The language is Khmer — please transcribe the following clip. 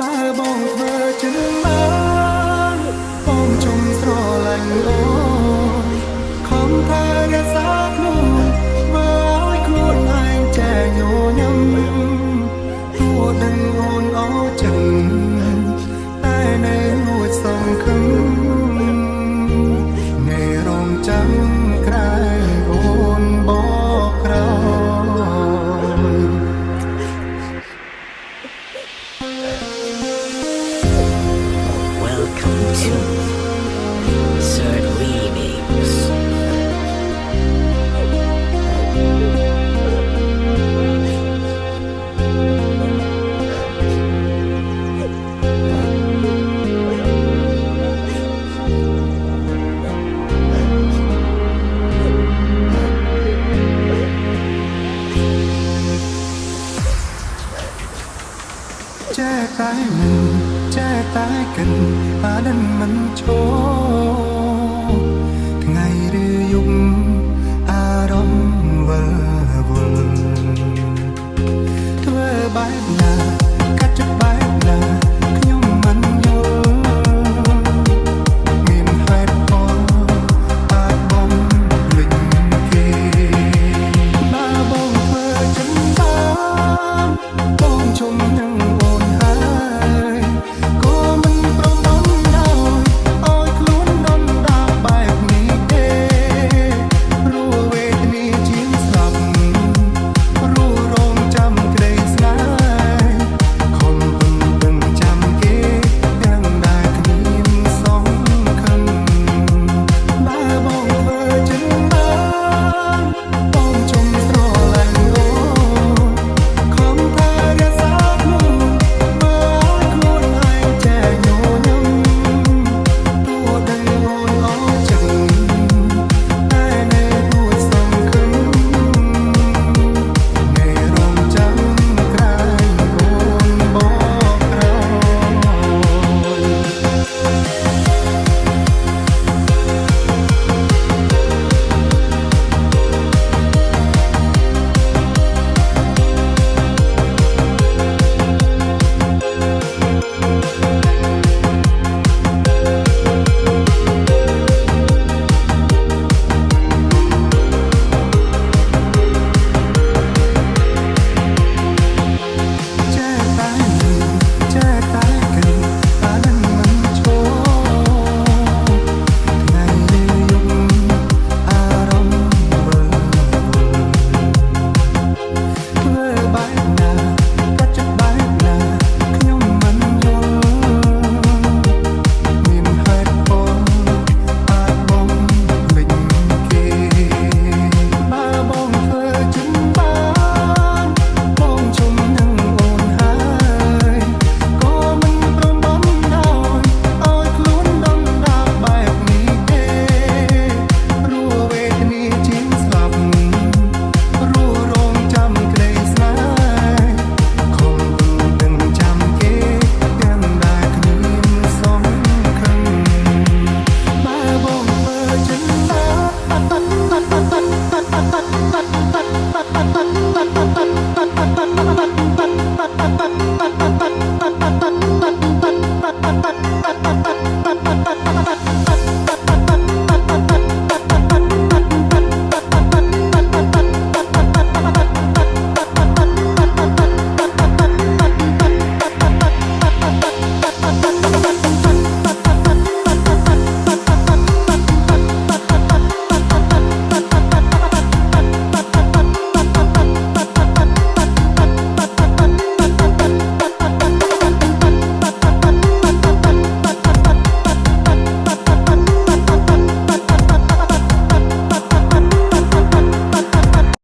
បើបងធ្វើចិនបានបងជុំស្រឡាញ់អូនខំថារក្សាខ្លួនធ្វើឲ្យខ្លួនឯងចែញញឹមទួដឹងអូនអោចិនតែនៅនួចសងខឹមngày rong trắng cry ôn bó rồi Welcome to Third Remix. แจ้ตายหนึ่งแจ้ตายกันอาดันมันโชថ្ងៃឬយប់អារម្មណ៍វិលវល់ធ្វើបែបណាកាត់ចិត្តបែបណាខ្ញុំមិនយល់មានហេតុផលអាចបងភ្លេចគេបើបងធ្វើចិនបានបងជុំនឹងអូនហើយក៏មិនព្រមដំដោយឲ្យខ្លួនដុនដាបបែបនេះទេព្រោះវេទនាជាងស្លាប់ព្រោះរងចាំក្តីស្នេហ៍ខំពឹងពឹងចាំគេទាំងដែលគ្មានសងខឹងបើបងធ្វើចិនបានបងជុំស្រឡាញ់អូនខំថារក្សាខ្លួនមើលឲ្យខ្លួនឯងចែញញឹមទួដឹងអូនអោចឹងតែនៅនួចសងខឹមថ្ងៃរងចាំក្រែងអូនបកក្រោយแจ้ตายหนึ่งแจ้ตายกันอาดันมันโชថ្ងៃឬយប់អារម្មណ៍វិលវល់ធ្វើបែបណាកាត់ចិត្តបែបណាខ្ញុំមិនយល់មានហេតុផលអាចបងភ្លេចគេបើបងធ្វើចិនបានបងជុំនឹងអូនហើយក៏មិនព្រមបំដោយឲ្យខ្លួនដុនដាបបែបនេះទេព្រោះវេទនាជាងស្លាប់ព្រោះរងចាំក្តីស្នេហ៍ខំពឹងចាំគេទាំងដែលគ្មានសងខឹងបើបងធ្វើចិនបាន